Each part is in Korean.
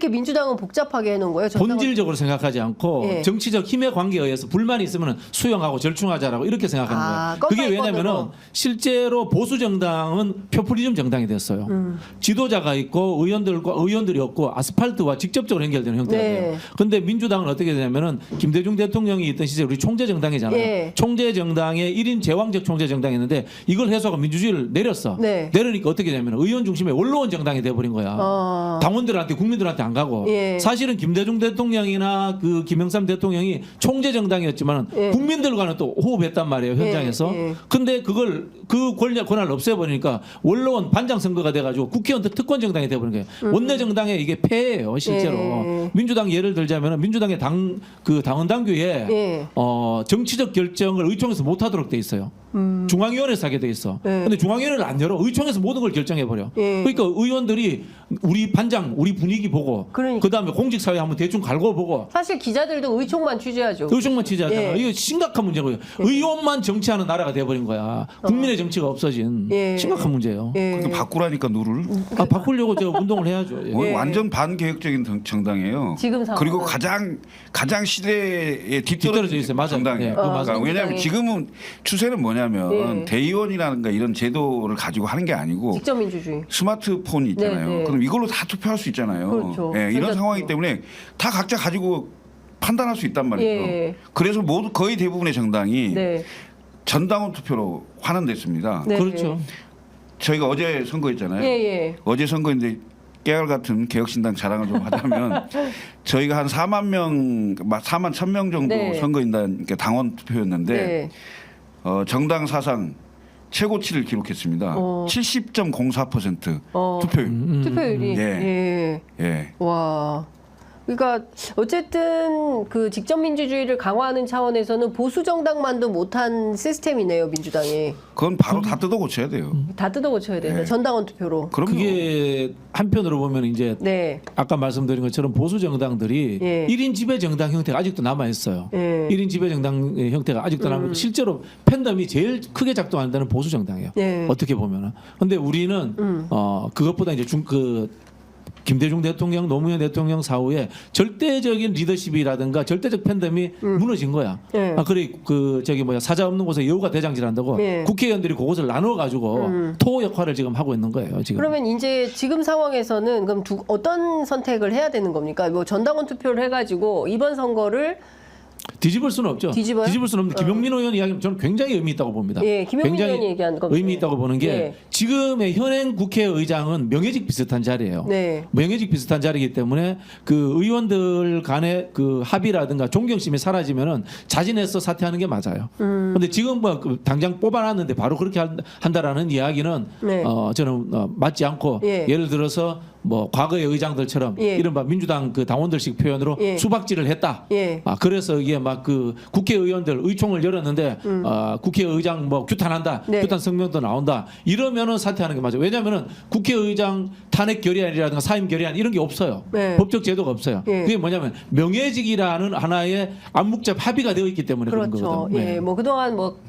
이렇게 민주당은 복잡하게 해놓은 거예요? 본질적으로 생각하지 않고 예. 정치적 힘의 관계에 의해서 불만이 있으면 수용하고 절충하자라고 이렇게 생각하는 거예요. 그게 왜냐면은 실제로 보수 정당은 표퓰리즘 정당이 됐어요. 지도자가 있고 의원들이 없고 아스팔트와 직접적으로 연결되는 형태가 돼요. 그런데 민주당은 어떻게 되냐면은 김대중 대통령이 있던 시절 우리 총재 정당이잖아요. 예. 총재 정당의 1인 제왕적 총재 정당이었는데 이걸 해소하고 민주주의를 내렸어. 네. 내려니까 어떻게 되냐면 의원 중심의 원로원 정당이 돼버린 거야. 당원들한테 국민들한테 안 가고 예. 사실은 김대중 대통령이나 그 김영삼 대통령이 총재 정당이었지만 예. 국민들과는 또 호흡했단 말이에요 현장에서. 예. 근데 그걸 그 권한을 없애버리니까 원로원 반장 선거가 돼가지고 국회의원 특권 정당이 돼버린 거예요. 원내 정당의 이게 폐해예요 실제로. 예. 민주당 예를 들자면 민주당의 당원 당규에 예. 정치적 결정을 의총에서 못하도록 돼 있어요. 중앙위원회에서 하게 돼 있어. 예. 근데 중앙위원회를 안 열어. 의총에서 모든 걸 결정해 버려. 예. 그러니까 의원들이 우리 반장, 우리 분위기 보고, 그러니까. 그다음에 공직사회 한번 대충 갈고 보고. 사실 기자들도 의총만 취재하죠. 의총만 취재하잖아. 예. 이거 심각한 문제고요. 의원만 정치하는 나라가 돼버린 거야. 국민의 정치가 없어진 예. 심각한 문제예요. 예. 그렇게 바꾸라니까 누를. 바꾸려고 제가 운동을 해야죠. 예. 완전 반개혁적인 정당이에요. 지금 상황은. 그리고 가장 시대에 뒤떨어져 뒤떨어져 있어요. 맞아요. 정당이에요. 예, 그거 맞아요. 그러니까 왜냐하면 지금은 추세는 뭐냐면 예. 대의원이라든가 이런 제도를 가지고 하는 게 아니고 직접 민주주의. 스마트폰이 있잖아요. 네, 네. 그럼 이걸로 다 투표할 수 있잖아요. 그렇죠. 예, 이런 그러니까 상황이기 때문에 다 각자 가지고 판단할 수 있단 말이죠. 예. 그래서 거의 대부분의 정당이 네. 전당원 투표로 환원됐습니다. 네. 그렇죠. 저희가 어제 선거했잖아요. 예. 어제 선거인데 깨알 같은 개혁신당 자랑을 좀 하자면 저희가 한 4만 1,000명 정도 네. 선거인단 그러니까 당원 투표였는데 네. 정당 사상 최고치를 기록했습니다. 70.04% 투표율. 투표율이. 예. 예. 와. 그러니까 어쨌든 그 직접 민주주의를 강화하는 차원에서는 보수 정당만도 못한 시스템이네요 민주당이. 그건 바로 다 뜯어 고쳐야 돼요. 다 뜯어 고쳐야 되네. 네. 전당원 투표로. 그럼요. 그게 한편으로 보면 이제 네. 아까 말씀드린 것처럼 보수 정당들이 예. 1인 지배 정당 형태가 아직도 남아 있어요. 예. 1인 지배 정당 형태가 아직도 남아 있고 실제로 팬덤이 제일 크게 작동한다는 보수 정당이에요. 예. 어떻게 보면은. 근데 우리는 그것보다 이제 김대중 대통령, 노무현 대통령 사후에 절대적인 리더십이라든가 절대적 팬덤이 무너진 거야. 예. 그래 사자 없는 곳에 여우가 대장질한다고 예. 국회의원들이 그곳을 나눠 가지고 토 역할을 지금 하고 있는 거예요. 지금. 그러면 이제 지금 상황에서는 그럼 어떤 선택을 해야 되는 겁니까? 뭐 전당원 투표를 해가지고 이번 선거를 뒤집을 수는 없죠. 뒤집어요? 뒤집을 수는 없는데 김용민 의원 이야기는 저는 굉장히 의미 있다고 봅니다. 예, 김용민 굉장히 의원이 얘기한 건 의미 있다고 보는 게 예. 지금의 현행 국회의장은 명예직 비슷한 자리예요. 네. 명예직 비슷한 자리이기 때문에 그 의원들 간의 그 합의라든가 존경심이 사라지면은 자진해서 사퇴하는 게 맞아요. 그런데 지금 뭐 당장 뽑아놨는데 바로 그렇게 한다라는 이야기는 네. 저는 맞지 않고 예. 예를 들어서 뭐 과거의 의장들처럼 예. 이른바 민주당 그 당원들식 표현으로 예. 수박질을 했다. 예. 그래서 이게 막 그 국회의원들 의총을 열었는데 국회의장 뭐 규탄한다, 네. 규탄 성명도 나온다. 이러면은 사퇴하는 게 맞아요. 왜냐하면은 국회의장 탄핵 결의안이라든가 사임 결의안 이런 게 없어요. 네. 법적 제도가 없어요. 예. 그게 뭐냐면 명예직이라는 하나의 암묵적 합의가 되어 있기 때문에 그런 그렇죠. 거거든요. 예. 뭐 그동안 뭐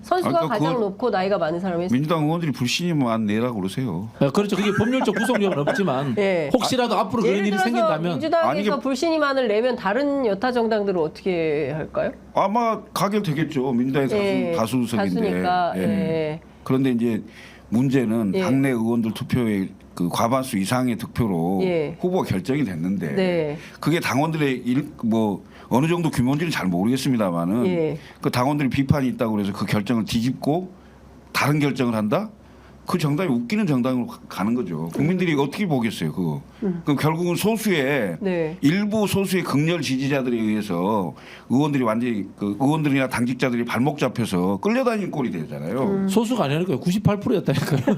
선수가 그러니까 가장 그걸 높고 나이가 많은 사람이 민주당 의원들이 불신임만 내라고 그러세요. 그렇죠. 그게 법률적 구속력은 없지만 예. 혹시라도 앞으로 그런 예를 일이 들어서 생긴다면 민주당에서 아니, 이게- 불신임안을 내면 다른 여타 정당들은 어떻게 할까요? 아마 가결되겠죠. 민주당이 다수석인데. 다수니까. 예. 그런데 이제 문제는 예. 당내 의원들 투표의 그 과반수 이상의 득표로 예. 후보가 결정이 됐는데 네. 그게 당원들의 어느 정도 규모인지는 잘 모르겠습니다만은 예. 그 당원들이 비판이 있다고 그래서 그 결정을 뒤집고 다른 결정을 한다? 그 정당이 웃기는 정당으로 가는 거죠. 국민들이 어떻게 보겠어요, 그거. 그럼 결국은 소수의 네. 일부 소수의 극렬 지지자들에 의해서 의원들이 완전히 그 의원들이나 당직자들이 발목 잡혀서 끌려다니는 꼴이 되잖아요. 소수가 아니라니까요. 98%였다니까요.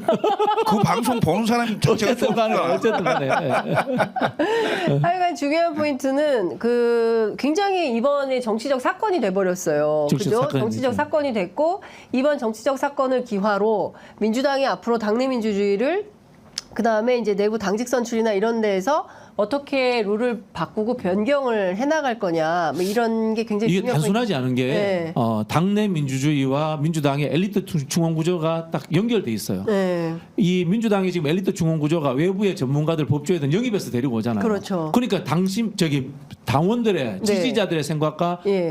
그 방송 보는 사람이 자체가 어쨌든 간에 소수다. 어쨌든 간에. 하여간 중요한 포인트는 그 굉장히 이번에 정치적 사건이 돼버렸어요. 정치적 그죠? 사건이죠. 정치적 사건이 됐고 이번 정치적 사건을 기화로 민주당이 앞으로 당내 민주주의를 그 다음에 이제 내부 당직 선출이나 이런 데에서 어떻게 룰을 바꾸고 변경을 해나갈 거냐 뭐 이런 게 굉장히 이게 중요한 단순하지 않은 게 네. 당내 민주주의와 민주당의 엘리트 중원 구조가 딱 연결돼 있어요. 네. 이 민주당이 지금 엘리트 중원 구조가 외부의 전문가들 법조에든 영입해서 데리고 오잖아요. 그렇죠. 그러니까 당원들의 지지자들의 생각과 예.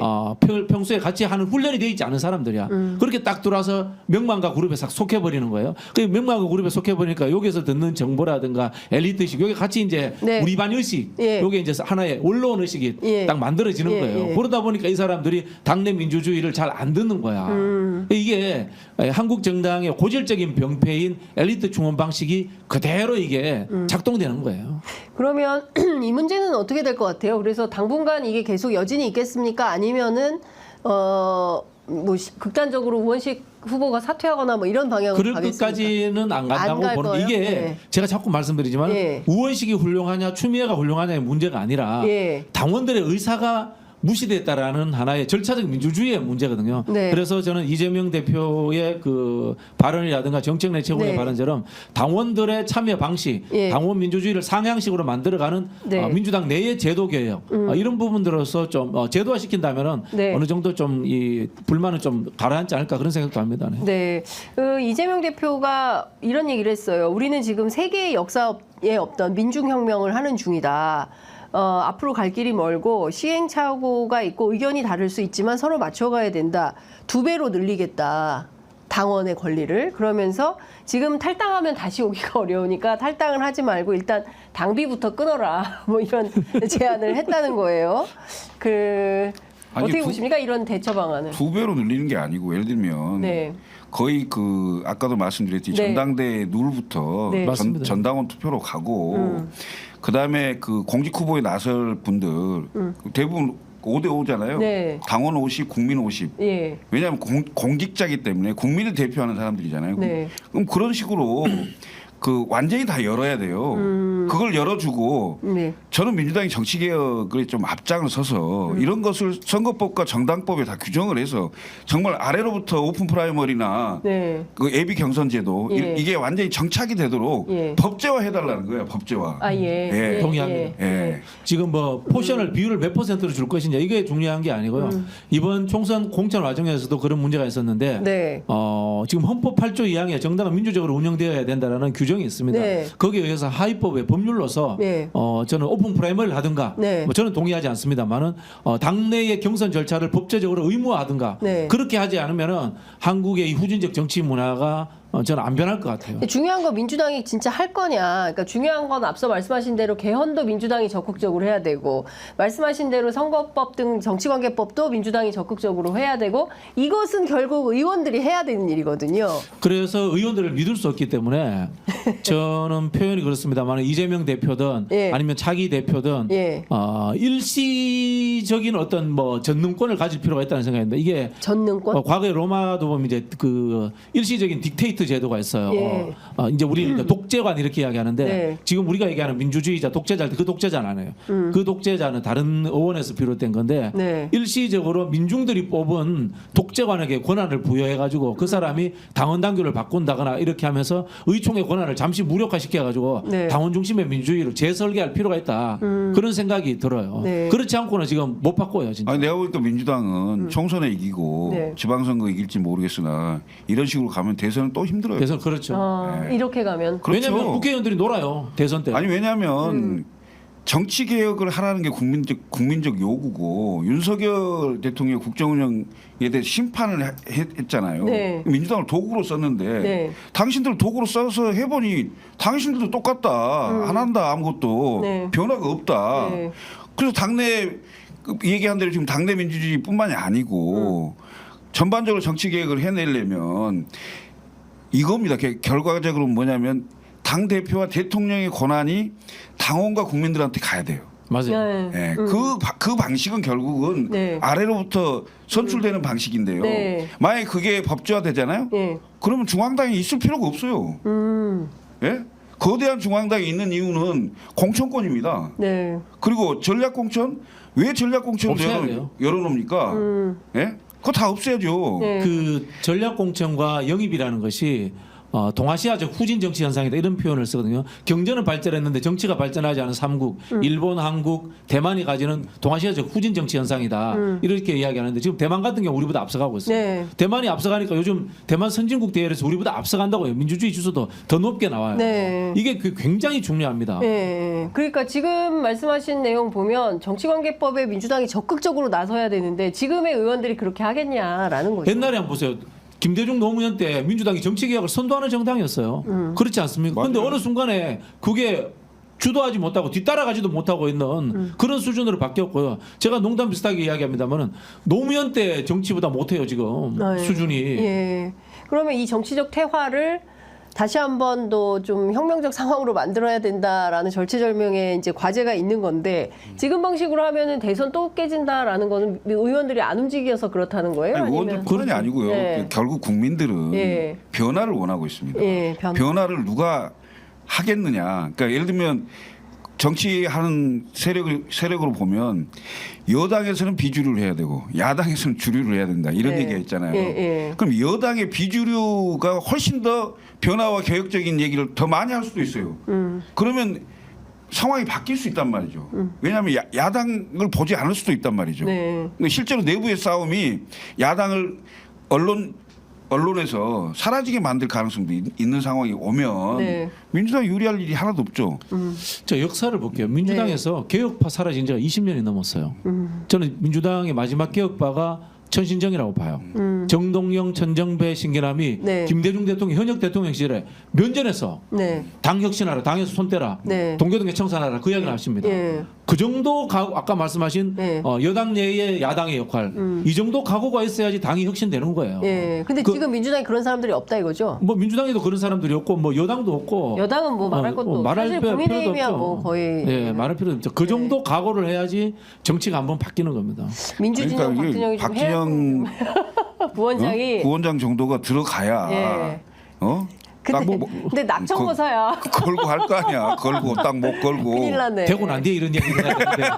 평소에 같이 하는 훈련이 돼 있지 않은 사람들이야. 그렇게 딱 들어와서 명망가 그룹에 싹 속해버리는 거예요. 그 명망가 그룹에 속해버리니까 여기서 듣는 정보라든가 엘리트식 여기 같이 이제 네. 우리 반 의식 예. 요게 이제 하나의 원로원 의식이 예. 딱 만들어지는 예, 거예요. 예. 그러다 보니까 이 사람들이 당내 민주주의를 잘 안 듣는 거야. 이게 한국 정당의 고질적인 병폐인 엘리트 중원 방식이 그대로 이게 작동되는 거예요. 그러면 이 문제는 어떻게 될 것 같아요? 그래서 당분간 이게 계속 여진이 있겠습니까? 아니면은 극단적으로 우원식 후보가 사퇴하거나 뭐 이런 방향으로 그럴 가겠습니까? 것까지는 안 간다고 갈 보는 거예요? 이게 네. 제가 자꾸 말씀드리지만 예. 우원식이 훌륭하냐 추미애가 훌륭하냐의 문제가 아니라 예. 당원들의 의사가 무시됐다라는 하나의 절차적 민주주의의 문제거든요. 네. 그래서 저는 이재명 대표의 그 발언이라든가 정책 내 최고의 네. 발언처럼 당원들의 참여 방식, 예. 당원 민주주의를 상향식으로 만들어가는 네. 민주당 내의 제도 개혁 이런 부분들로서 좀 제도화시킨다면은 네. 어느 정도 좀 이 불만은 좀 가라앉지 않을까 그런 생각도 합니다. 네. 네, 이재명 대표가 이런 얘기를 했어요. 우리는 지금 세계의 역사에 없던 민중혁명을 하는 중이다. 앞으로 갈 길이 멀고 시행착오가 있고 의견이 다를 수 있지만 서로 맞춰가야 된다. 2배로 늘리겠다. 당원의 권리를. 그러면서 지금 탈당하면 다시 오기가 어려우니까 탈당을 하지 말고 일단 당비부터 끊어라. 뭐 이런 제안을 했다는 거예요. 아니, 어떻게 보십니까? 이런 대처 방안을. 2배로 늘리는 게 아니고 예를 들면 네. 거의 그 아까도 말씀드렸듯이 네. 전당대 룰부터 네. 맞습니다. 전당원 투표로 가고 그다음에 그 공직 후보에 나설 분들 대부분 5대5잖아요. 네. 당원 50, 국민 50. 예. 왜냐하면 공직자기 때문에 국민을 대표하는 사람들이잖아요. 네. 그럼 그런 식으로 그 완전히 다 열어야 돼요. 그걸 열어주고 네. 저는 민주당이 정치개혁에 좀 앞장을 서서 이런 것을 선거법과 정당법에 다 규정을 해서 정말 아래로부터 오픈 프라이머리나 네. 그 예비 경선제도 예. 이게 완전히 정착이 되도록 예. 법제화 해달라는 거예요. 법제화. 아, 예. 예. 동의합니다. 예. 지금 뭐 포션을 비율을 몇 %로 줄 것이냐 이게 중요한 게 아니고요. 이번 총선 공천 과정에서도 그런 문제가 있었는데 네. 지금 헌법 8조 2항에 정당은 민주적으로 운영되어야 된다라는 규정이 있습니다. 네. 거기에 의해서 하위법의 법률로서 네. 저는 오픈 프라이머리를 하든가 네. 뭐 저는 동의하지 않습니다만은 당내의 경선 절차를 법제적으로 의무화하든가 네. 그렇게 하지 않으면은 한국의 이 후진적 정치 문화가 저는 안 변할 것 같아요. 중요한 건 민주당이 진짜 할 거냐. 그러니까 중요한 건 앞서 말씀하신 대로 개헌도 민주당이 적극적으로 해야 되고 말씀하신 대로 선거법 등 정치관계법도 민주당이 적극적으로 해야 되고 이것은 결국 의원들이 해야 되는 일이거든요. 그래서 의원들을 믿을 수 없기 때문에 저는 표현이 그렇습니다만 이재명 대표든 예. 아니면 차기 대표든 예. 일시적인 어떤 뭐 전능권을 가질 필요가 있다는 생각입니다. 이게 전능권. 과거에 로마도 보면 이제 그 일시적인 딕테이트 제도가 있어요. 예. 이제 우리는 이제 독재관 이렇게 이야기하는데 네. 지금 우리가 얘기하는 민주주의자 독재자 그 독재자는 아니에요. 그 독재자는 다른 의원에서 비롯된 건데 네. 일시적으로 민중들이 뽑은 독재관에게 권한을 부여해 가지고 그 사람이 당원 당규를 바꾼다거나 이렇게 하면서 의총의 권한을 잠시 무력화시켜 가지고 네. 당원 중심의 민주주의를 재설계할 필요가 있다. 그런 생각이 들어요. 네. 그렇지 않고는 지금 못 바꿔요, 진짜. 아니 내가 보니까 민주당은 총선에 이기고 네. 지방선거 이길지 모르겠으나 이런 식으로 가면 대선은 또 힘들어요. 그래서 그렇죠. 이렇게 가면. 그렇죠. 왜냐하면 국회의원들이 놀아요 대선 때. 아니 왜냐하면 정치 개혁을 하라는 게 국민적 요구고 윤석열 대통령 국정운영에 대해 심판을 했잖아요. 네. 민주당을 도구로 썼는데 네. 당신들 도구로 써서 해보니 당신들도 똑같다. 안 한다 아무것도 네. 변화가 없다. 네. 그래서 당내 얘기한 대로 지금 당내 민주주의뿐만이 아니고 전반적으로 정치 개혁을 해내려면 이겁니다. 결과적으로 뭐냐면 당 대표와 대통령의 권한이 당원과 국민들한테 가야 돼요. 맞아요. 네. 그 방식은 결국은 네. 아래로부터 선출되는 방식인데요. 네. 만약에 그게 법제화되잖아요. 예. 그러면 중앙당이 있을 필요가 없어요. 예? 거대한 중앙당이 있는 이유는 공천권입니다. 네. 그리고 전략공천 왜 전략공천을 없애야 돼요. 열어놓습니까? 예? 그거 다 없애야죠. 네. 그 전략공천과 영입이라는 것이 동아시아적 후진 정치 현상이다 이런 표현을 쓰거든요. 경제는 발전했는데 정치가 발전하지 않은 삼국, 일본, 한국, 대만이 가지는 동아시아적 후진 정치 현상이다 이렇게 이야기하는데 지금 대만 같은 경우 우리보다 앞서가고 있어요. 네. 대만이 앞서가니까 요즘 대만 선진국 대회에서 우리보다 앞서간다고요. 민주주의 지수도 더 높게 나와요. 네. 이게 굉장히 중요합니다. 네. 그러니까 지금 말씀하신 내용 보면 정치관계법에 민주당이 적극적으로 나서야 되는데 지금의 의원들이 그렇게 하겠냐라는 거죠. 옛날에 한번 보세요. 김대중 노무현 때 민주당이 정치개혁을 선도하는 정당이었어요. 그렇지 않습니까? 그런데 맞아요. 어느 순간에 그게 주도하지 못하고 뒤따라가지도 못하고 있는 그런 수준으로 바뀌었고요. 제가 농담 비슷하게 이야기합니다만은 노무현 때 정치보다 못해요 지금 네. 수준이. 예. 그러면 이 정치적 태화를 다시 한 번 더 좀 혁명적 상황으로 만들어야 된다라는 절체절명의 이제 과제가 있는 건데 지금 방식으로 하면은 대선 또 깨진다라는 거는 의원들이 안 움직여서 그렇다는 거예요? 아니, 의원들 아니면 뿐만이 아니고요. 네. 결국 국민들은 예. 변화를 원하고 있습니다. 예, 변화를 누가 하겠느냐. 그러니까 예를 들면 정치하는 세력으로 보면 여당에서는 비주류를 해야 되고 야당에서는 주류를 해야 된다 이런 예. 얘기가 있잖아요. 예, 예. 그럼 여당의 비주류가 훨씬 더 변화와 개혁적인 얘기를 더 많이 할 수도 있어요. 그러면 상황이 바뀔 수 있단 말이죠. 왜냐하면 야당을 보지 않을 수도 있단 말이죠. 네. 근데 실제로 내부의 싸움이 야당을 언론에서 사라지게 만들 가능성도 있는 상황이 오면 네. 민주당 유리할 일이 하나도 없죠. 저 역사를 볼게요. 민주당에서 개혁파 사라진 지가 20년이 넘었어요. 저는 민주당의 마지막 개혁파가 천신정이라고 봐요. 정동영, 천정배, 신기남이 네. 김대중 대통령 현역 대통령 시절에 면전에서 네. 당 혁신하라, 당에서 손 떼라, 네. 동교동계 청산하라 그 이야기를 하십니다. 예. 그 정도 아까 말씀하신 네. 여당 내의 야당의 역할 이 정도 각오가 있어야지 당이 혁신되는 거예요. 예. 근데 지금 민주당에 그런 사람들이 없다 이거죠? 뭐 민주당에도 그런 사람들이 없고 뭐 여당도 없고 여당은 뭐 말할 것도 없고 사실 필요도 국민의힘이야 없죠. 뭐 거의 예, 말할 필요도 없죠. 그 정도 각오를 해야지 정치가 한번 바뀌는 겁니다. 민주진영 그러니까 이게 박진영이 좀 해야 부원장이 부원장 정도가 들어가야 예. 딱 근데 낙천거사야. 걸고 할 거 아니야. 걸고 딱 못 걸고. 큰일 났네. 되고 난 뒤에 이런 얘기를 하는데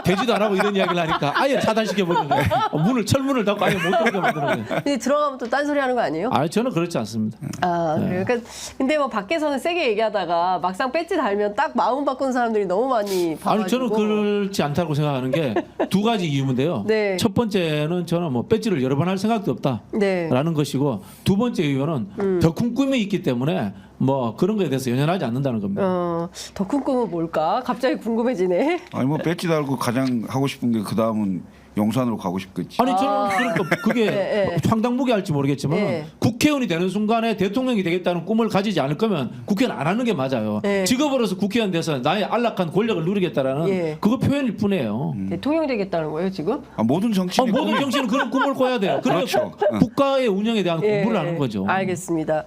되지도 안 하고 이런 이야기를 하니까 아예 차단시켜 버리는 거예요. 철문을 닫고 아예 못 들어게 만드는 거예요. 근데 들어가면 또 딴소리 하는 거 아니에요? 아, 저는 그렇지 않습니다. 아, 그래요. 그러니까 근데 뭐 밖에서는 세게 얘기하다가 막상 배지 달면 딱 마음 바꾼 사람들이 너무 많이 봐가지고. 아니 저는 그렇지 않다고 생각하는 게 두 가지 이유인데요. 네. 첫 번째는 저는 뭐 배지를 여러 번 할 생각도 없다라는 네. 것이고 두 번째 이유는 더 큰 꿈이 있기 때문에 뭐 그런 거에 대해서 연연하지 않는다는 겁니다. 더 큰 꿈은 뭘까? 갑자기 궁금해지네. 아니 뭐 배지 달고 가장 하고 싶은 게 그 다음은 용산으로 가고 싶겠지. 아니 저는 그러니까 그게 네. 황당무계 할지 모르겠지만 네. 국회의원이 되는 순간에 대통령이 되겠다는 꿈을 가지지 않을 거면 국회의원 안 하는 게 맞아요. 네. 직업으로서 국회의원 돼서 나의 안락한 권력을 누리겠다라는 예. 그거 표현일 뿐이에요. 대통령 되겠다는 거예요 지금? 모든 정치인이 모든 정치는 그런 꿈을 꿔야 돼요. 그래서 그렇죠. 국가의 운영에 대한 예, 공부를 하는 거죠. 알겠습니다.